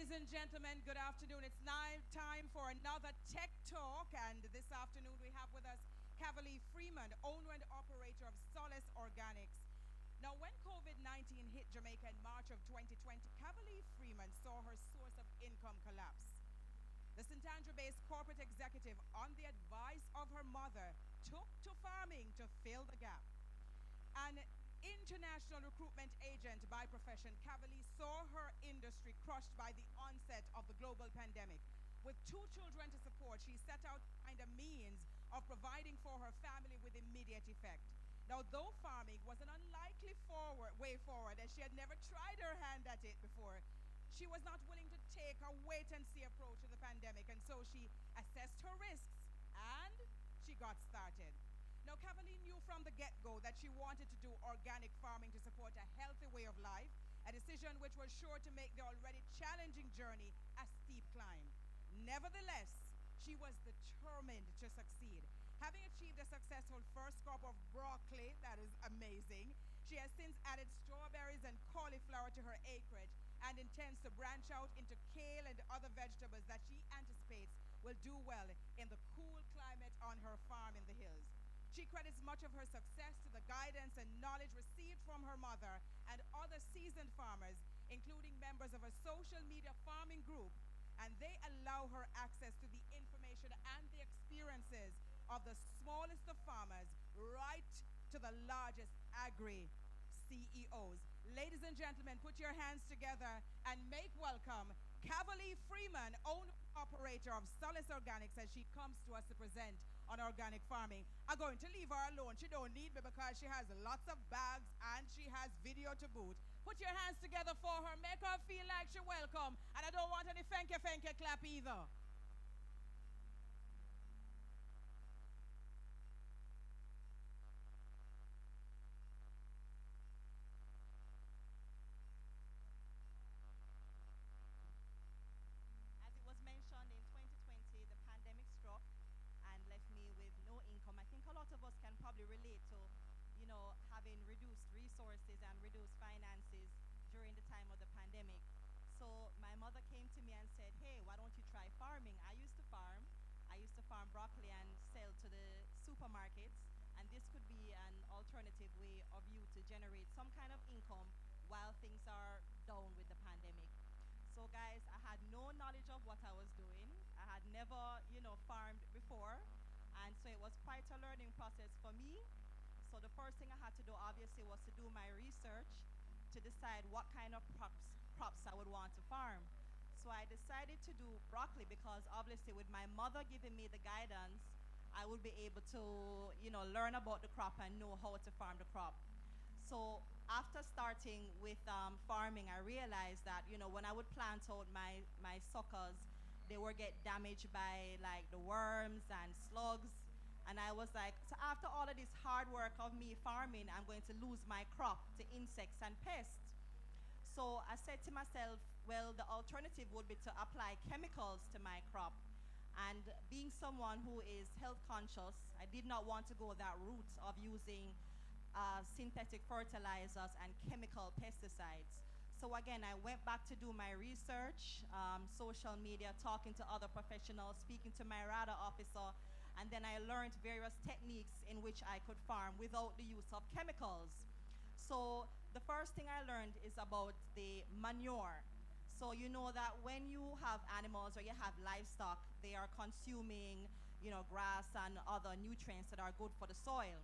Ladies and gentlemen, good afternoon. It's now time for another Tech Talk, and this afternoon we have with us Cavalier Freeman, owner and operator of Solace Organics. Now, when COVID-19 hit Jamaica in March of 2020, Cavalier Freeman saw her source of income collapse. The St. Andrew-based corporate executive, on the advice of her mother, took to farming to fill the gap. An international recruitment agent by profession, Cavalier saw her industry crushed by the onset of the global pandemic. With 2 children to support, she set out to find a means of providing for her family with immediate effect. Now, though farming was an unlikely way forward, as she had never tried her hand at it before, she was not willing to take a wait-and-see approach to the pandemic, and so she assessed her risks, and she got started. Now, Cavalier knew from the get-go that she wanted to do organic farming to support a healthy way of life, a decision which was sure to make the already challenging journey a steep climb. Nevertheless, she was determined to succeed. Having achieved a successful first crop of broccoli, that is amazing, she has since added strawberries and cauliflower to her acreage and intends to branch out into kale and other vegetables that she anticipates will do well in the cool climate on her farm in the hills. She credits much of her success to the guidance and knowledge received from her mother and other seasoned farmers, including members of a social media farming group, and they allow her access to the information and the experiences of the smallest of farmers right to the largest agri CEOs. Ladies and gentlemen, put your hands together and make welcome Cavalier Freeman, owner and operator of Solace Organics, as she comes to us to present on organic farming. I'm going to leave her alone. She don't need me because she has lots of bags and she has video to boot. Put your hands together for her. Make her feel like she's welcome. And I don't want any thank you clap either. As it was mentioned, in 2020, the pandemic struck and left me with no income. I think a lot of us can probably relate to, having reduced resources and reduced finances during the time of the pandemic. So my mother came to me and said, hey, why don't you try farming? I used to farm. I used to farm broccoli and sell to the supermarkets. And this could be an alternative way of you to generate some kind of income while things are down with the pandemic. So guys, I had no knowledge of what I was doing. I had never, farmed before. And so it was quite a learning process for me. So the first thing I had to do obviously was to do my research to decide what kind of crops I would want to farm. So I decided to do broccoli because obviously with my mother giving me the guidance, I would be able to, learn about the crop and know how to farm the crop. So after starting with farming, I realized that, when I would plant out my suckers, they would get damaged by like the worms and slugs. And I was like, so after all of this hard work of me farming, I'm going to lose my crop to insects and pests. So I said to myself, well, the alternative would be to apply chemicals to my crop. And being someone who is health conscious, I did not want to go that route of using synthetic fertilizers and chemical pesticides. So again, I went back to do my research, social media, talking to other professionals, speaking to my RADA officer, and then I learned various techniques in which I could farm without the use of chemicals. So the first thing I learned is about the manure. So you know that when you have animals or you have livestock, they are consuming, grass and other nutrients that are good for the soil.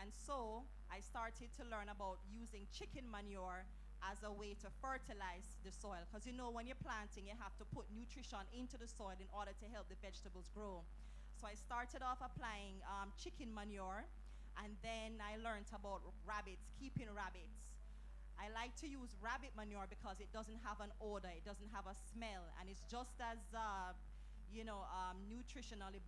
And so I started to learn about using chicken manure as a way to fertilize the soil. Because when you're planting, you have to put nutrition into the soil in order to help the vegetables grow. So I started off applying chicken manure, and then I learned about rabbits, keeping rabbits. I like to use rabbit manure because it doesn't have an odor, it doesn't have a smell, and it's just as nutritionally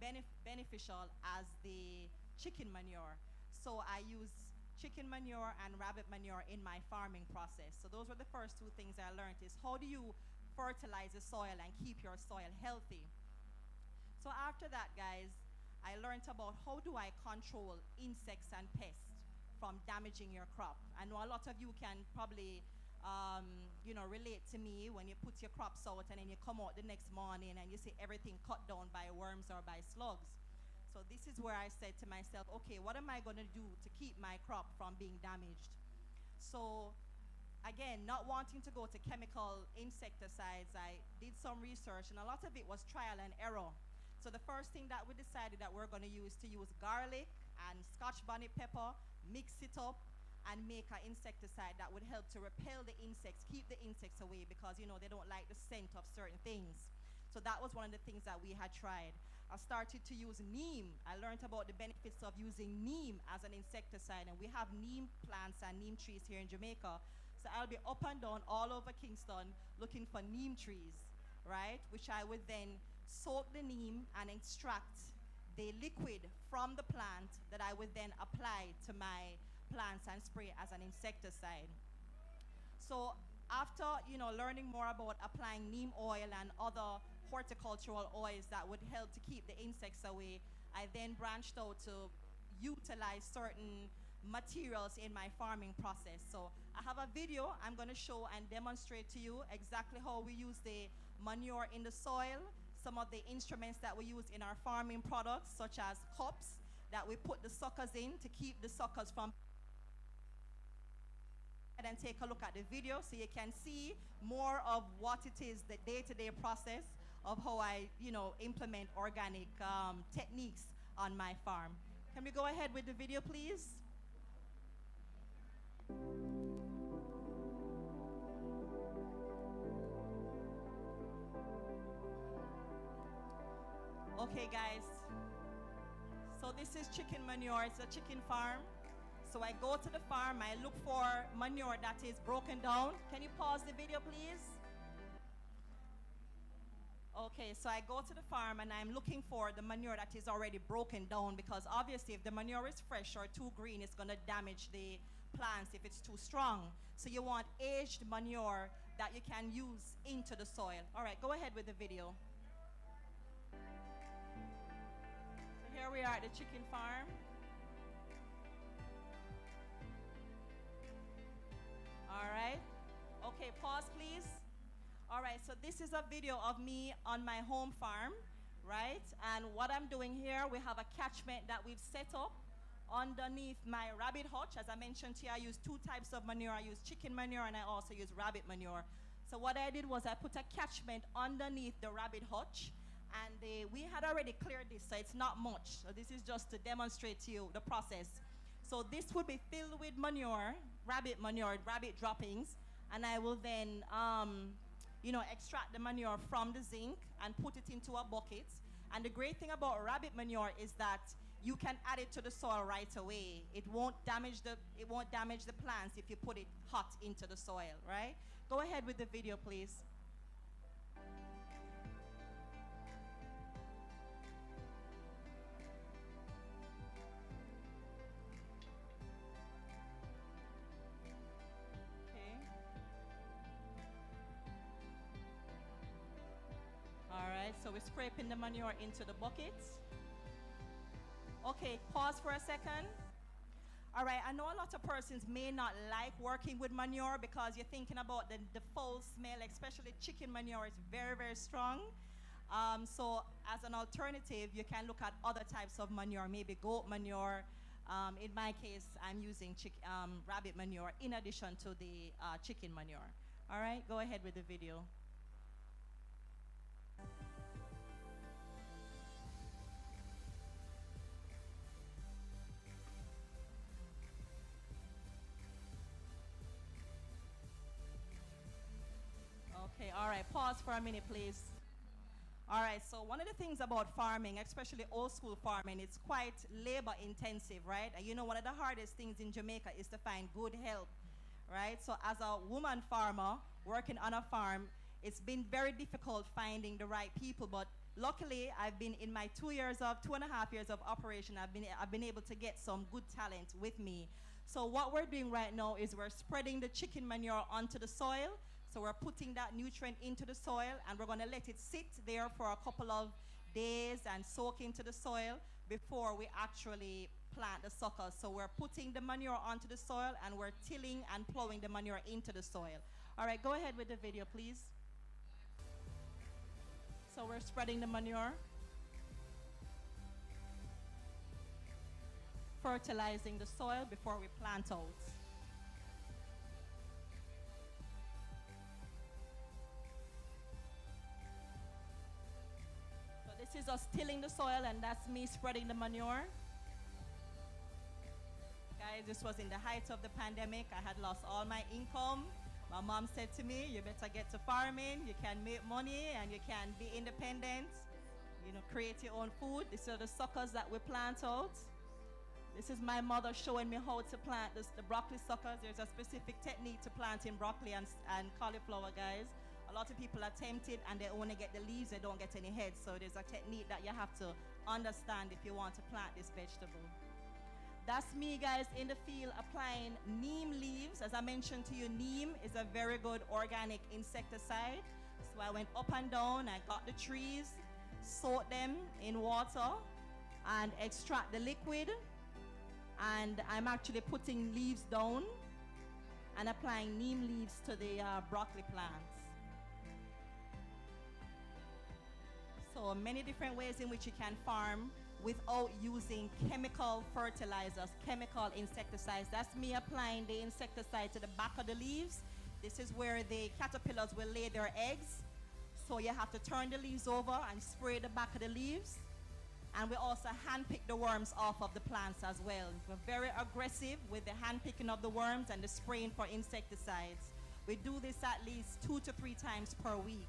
beneficial as the chicken manure. So I use chicken manure and rabbit manure in my farming process. So those were the first two things I learned is how do you fertilize the soil and keep your soil healthy. So after that, guys, I learned about how do I control insects and pests from damaging your crop. I know a lot of you can probably relate to me when you put your crops out and then you come out the next morning and you see everything cut down by worms or by slugs. So this is where I said to myself, okay, what am I going to do to keep my crop from being damaged? So again, not wanting to go to chemical insecticides, I did some research and a lot of it was trial and error. So the first thing that we decided that we're going to use garlic and Scotch bonnet pepper, mix it up, and make an insecticide that would help to repel the insects, keep the insects away because, they don't like the scent of certain things. So that was one of the things that we had tried. I started to use neem. I learned about the benefits of using neem as an insecticide, and we have neem plants and neem trees here in Jamaica. So I'll be up and down all over Kingston looking for neem trees, right? Which I would then soak the neem and extract the liquid from the plant that I would then apply to my plants and spray as an insecticide. So after learning more about applying neem oil and other horticultural oils that would help to keep the insects away, I then branched out to utilize certain materials in my farming process. So I have a video I'm going to show and demonstrate to you exactly how we use the manure in the soil, some of the instruments that we use in our farming products, such as cups that we put the suckers in to keep the suckers from. And take a look at the video so you can see more of what it is, the day-to-day process of how I, implement organic techniques on my farm. Can we go ahead with the video, please? Okay, guys. So this is chicken manure. It's a chicken farm. So I go to the farm, I look for manure that is broken down. Can you pause the video, please? Okay, so I go to the farm and I'm looking for the manure that is already broken down because obviously if the manure is fresh or too green, it's going to damage the plants if it's too strong. So you want aged manure that you can use into the soil. All right, go ahead with the video. So here we are at the chicken farm. All right. Okay, pause, please. All right, so this is a video of me on my home farm, right? And what I'm doing here, we have a catchment that we've set up underneath my rabbit hutch. As I mentioned to you, I use two types of manure. I use chicken manure and I also use rabbit manure. So what I did was I put a catchment underneath the rabbit hutch, and we had already cleared this, so it's not much. So this is just to demonstrate to you the process. So this would be filled with manure, rabbit droppings, and I will then, extract the manure from the zinc and put it into a bucket. And the great thing about rabbit manure is that you can add it to the soil right away. It won't damage the plants if you put it hot into the soil, right? Go ahead with the video, please. So we're scraping the manure into the buckets. Okay, pause for a second. All right, I know a lot of persons may not like working with manure because you're thinking about the foul smell, especially chicken manure is very, very strong. So as an alternative, you can look at other types of manure, maybe goat manure. In my case, I'm using rabbit manure in addition to the chicken manure. All right, go ahead with the video. Okay, all right, pause for a minute, please. All right, so one of the things about farming, especially old school farming, it's quite labor intensive, right? And one of the hardest things in Jamaica is to find good help, right? So as a woman farmer working on a farm, it's been very difficult finding the right people, but luckily I've been in my 2.5 years of operation, I've been able to get some good talent with me. So what we're doing right now is we're spreading the chicken manure onto the soil. So we're putting that nutrient into the soil, and we're going to let it sit there for a couple of days and soak into the soil before we actually plant the suckers. So we're putting the manure onto the soil, and we're tilling and plowing the manure into the soil. All right, go ahead with the video, please. So we're spreading the manure, fertilizing the soil before we plant out. So this is us tilling the soil, and that's me spreading the manure. Guys, this was in the height of the pandemic. I had lost all my income. My mom said to me, you better get to farming, you can make money and you can be independent, you know, create your own food. These are the suckers that we plant out. This is my mother showing me how to plant the broccoli suckers. There's a specific technique to planting broccoli and cauliflower, guys. A lot of people are tempted and they only get the leaves, they don't get any heads. So there's a technique that you have to understand if you want to plant this vegetable. That's me, guys, in the field applying neem leaves. As I mentioned to you, neem is a very good organic insecticide. So I went up and down, I got the trees, soak them in water, and extract the liquid. And I'm actually putting leaves down and applying neem leaves to the broccoli plants. So many different ways in which you can farm without using chemical fertilizers, chemical insecticides. That's me applying the insecticide to the back of the leaves. This is where the caterpillars will lay their eggs. So you have to turn the leaves over and spray the back of the leaves. And we also hand-pick the worms off of the plants as well. We're very aggressive with the hand-picking of the worms and the spraying for insecticides. We do this at least 2 to 3 times per week.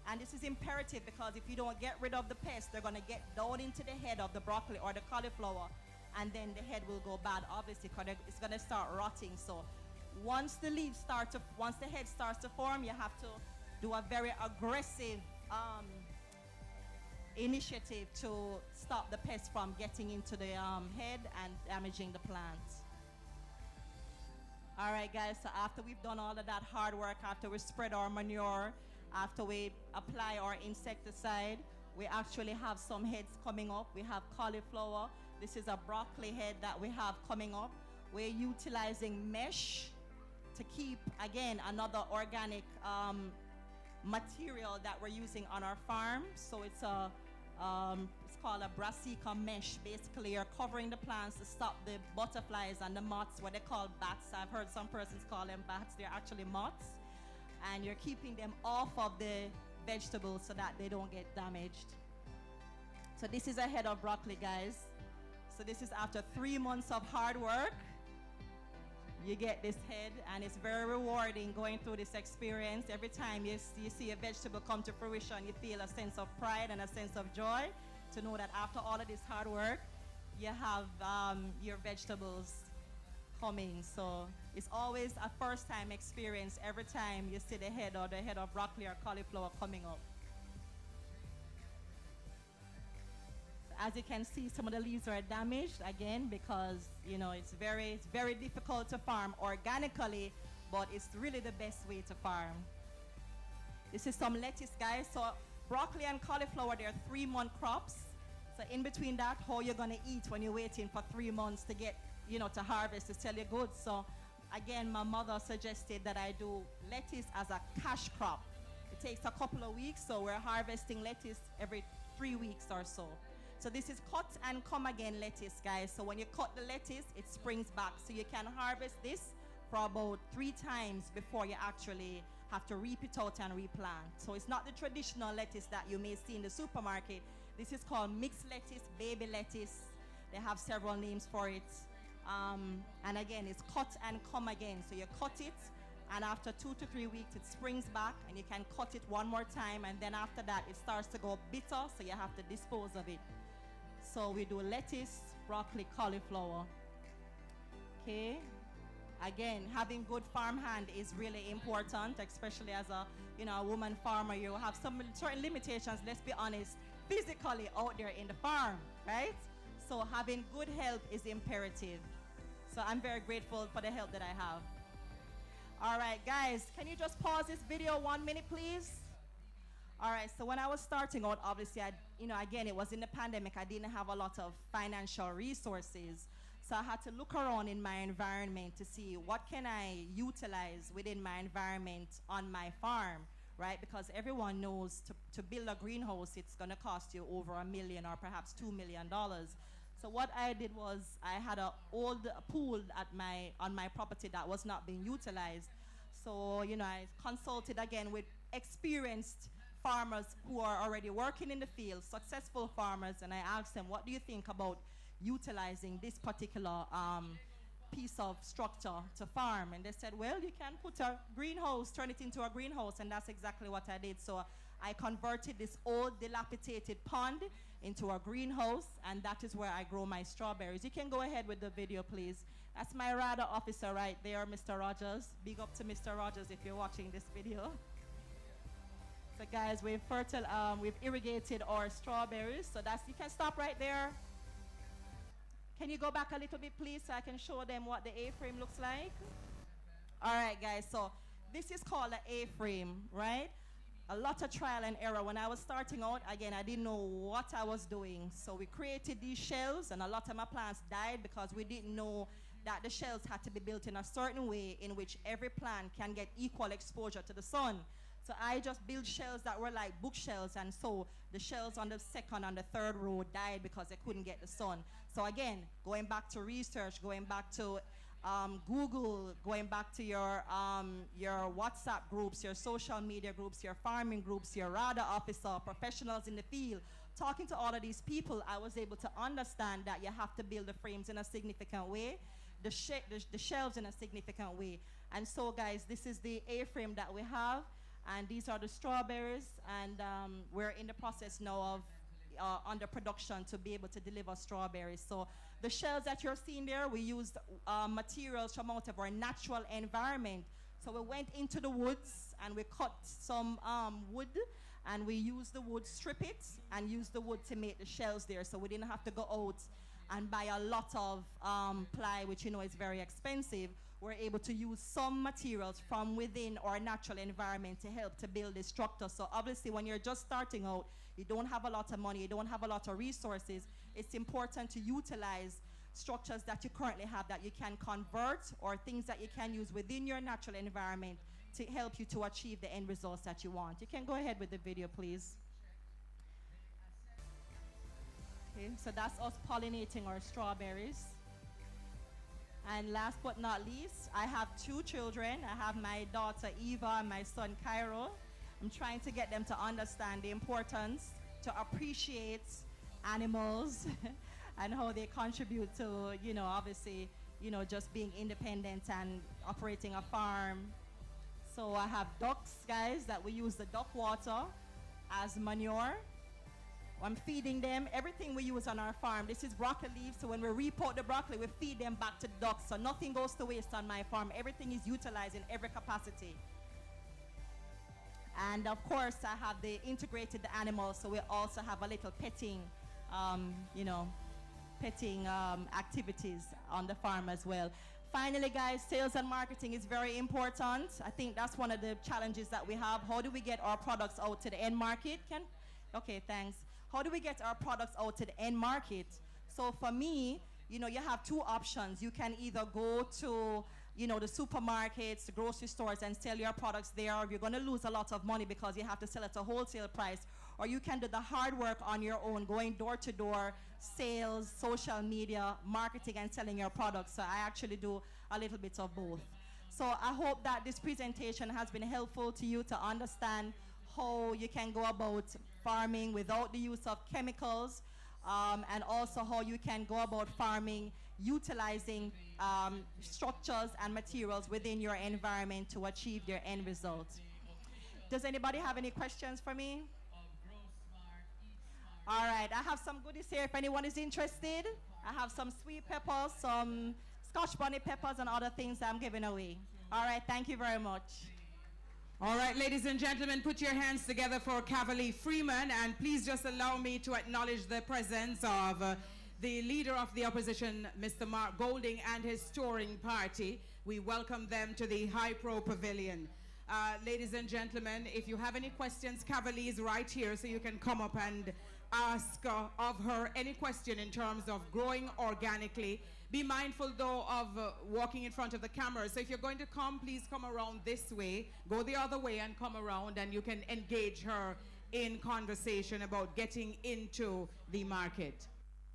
And this is imperative because if you don't get rid of the pests, they're going to get down into the head of the broccoli or the cauliflower, and then the head will go bad, obviously, because it's going to start rotting. So once the head starts to form, you have to do a very aggressive initiative to stop the pests from getting into the head and damaging the plants. All right, guys, so after we've done all of that hard work, after we spread our manure, after we apply our insecticide, we actually have some heads coming up. We have cauliflower. This is a broccoli head that we have coming up. We're utilizing mesh to keep, again, another organic material that we're using on our farm. So it's called a brassica mesh. Basically, you're covering the plants to stop the butterflies and the moths, what they call bats. I've heard some persons call them bats. They're actually moths. And you're keeping them off of the vegetables so that they don't get damaged. So this is a head of broccoli, guys. So this is after 3 months of hard work. You get this head, and it's very rewarding going through this experience. Every time you see a vegetable come to fruition, you feel a sense of pride and a sense of joy to know that after all of this hard work, you have your vegetables coming. So it's always a first-time experience every time you see the head of broccoli or cauliflower coming up. As you can see, some of the leaves are damaged again because, you know, it's very difficult to farm organically, but it's really the best way to farm. This is some lettuce, guys. So broccoli and cauliflower, they're 3-month crops. So in between that, how you're gonna eat when you're waiting for 3 months to get, you know, to harvest, to sell your goods. So again, my mother suggested that I do lettuce as a cash crop. It takes a couple of weeks, so we're harvesting lettuce every 3 weeks or so. So this is cut and come again lettuce, guys. So when you cut the lettuce, it springs back. So you can harvest this for about 3 times before you actually have to reap it out and replant. So it's not the traditional lettuce that you may see in the supermarket. This is called mixed lettuce, baby lettuce. They have several names for it. And again, it's cut and come again. So you cut it, and after 2 to 3 weeks, it springs back, and you can cut it one more time, and then after that, it starts to go bitter, so you have to dispose of it. So we do lettuce, broccoli, cauliflower. Okay. Again, having good farm hand is really important, especially as a a woman farmer. You have some certain limitations, let's be honest, physically out there in the farm, right? So having good health is imperative. So I'm very grateful for the help that I have. All right, guys, can you just pause this video 1 minute, please? All right, so when I was starting out, obviously, again, it was in the pandemic. I didn't have a lot of financial resources. So I had to look around in my environment to see what can I utilize within my environment on my farm, right? Because everyone knows to build a greenhouse, it's going to cost you over $1 million or perhaps $2 million. So what I did was I had an old pool on my property that was not being utilized. So, I consulted again with experienced farmers who are already working in the field, successful farmers, and I asked them, what do you think about utilizing this particular piece of structure to farm? And they said, well, you can put a greenhouse, turn it into a greenhouse, and that's exactly what I did. So I converted this old dilapidated pond into a greenhouse, and that is where I grow my strawberries. You can go ahead with the video, please. That's my RADA officer right there, Mr. Rogers. Big up to Mr. Rogers if you're watching this video. So guys, we've irrigated our strawberries. So you can stop right there. Can you go back a little bit, please, so I can show them what the A-frame looks like? All right, guys, so this is called an A-frame, right? A lot of trial and error. When I was starting out, again, I didn't know what I was doing. So we created these shells, and a lot of my plants died because we didn't know that the shells had to be built in a certain way in which every plant can get equal exposure to the sun. So I just built shells that were like bookshelves, and so the shells on the second and the third row died because they couldn't get the sun. So again, going back to research, going back to Google, going back to your WhatsApp groups, your social media groups, your farming groups, your RADA officer, professionals in the field, talking to all of these people, I was able to understand that you have to build the frames in a significant way, the shelves in a significant way. And so guys, this is the A-frame that we have. And these are the strawberries, and we're in the process now of under production to be able to deliver strawberries. So the shells that you're seeing there, we used materials from out of our natural environment. So we went into the woods and we cut some wood, and we used the wood, strip it, and use the wood to make the shells there. So we didn't have to go out and buy a lot of ply, which is very expensive. We're able to use some materials from within our natural environment to help to build this structure. So obviously when you're just starting out, you don't have a lot of money, you don't have a lot of resources, it's important to utilize structures that you currently have that you can convert, or things that you can use within your natural environment to help you to achieve the end results that you want. You can go ahead with the video, please. Okay, so that's us pollinating our strawberries. And last but not least, I have 2 children. I have my daughter Eva and my son Cairo. I'm trying to get them to understand the importance to appreciate animals and how they contribute to, obviously, just being independent and operating a farm. So I have ducks, guys, that we use the duck water as manure. I'm feeding them everything we use on our farm. This is broccoli leaves, so when we repot the broccoli, we feed them back to the ducks. So nothing goes to waste on my farm. Everything is utilized in every capacity. And of course, I have integrated the animals, so we also have a little petting, activities on the farm as well. Finally, guys, sales and marketing is very important. I think that's one of the challenges that we have. How do we get our products out to the end market? Okay, thanks. How do we get our products out to the end market? So for me, you have 2 options. You can either go to, the supermarkets, the grocery stores, and sell your products there. You're going to lose a lot of money because you have to sell at a wholesale price. Or you can do the hard work on your own, going door to door, sales, social media, marketing, and selling your products. So I actually do a little bit of both. So I hope that this presentation has been helpful to you to understand how you can go about farming without the use of chemicals, and also how you can go about farming utilizing structures and materials within your environment to achieve your end result. Does anybody have any questions for me? All right, I have some goodies here if anyone is interested. I have some sweet peppers, Scotch bonnet peppers and other things I'm giving away. All right, thank you very much. All right, ladies and gentlemen, put your hands together for Cavalier Freeman, and please just allow me to acknowledge the presence of the leader of the opposition, Mr. Mark Golding, and his touring party. We welcome them to the High Pro Pavilion. Ladies and gentlemen, if you have any questions, Cavalier is right here, so you can come up and ask of her any question in terms of growing organically. Be mindful, though, of walking in front of the camera. So if you're going to come, please come around this way. Go the other way and come around, and you can engage her in conversation about getting into the market.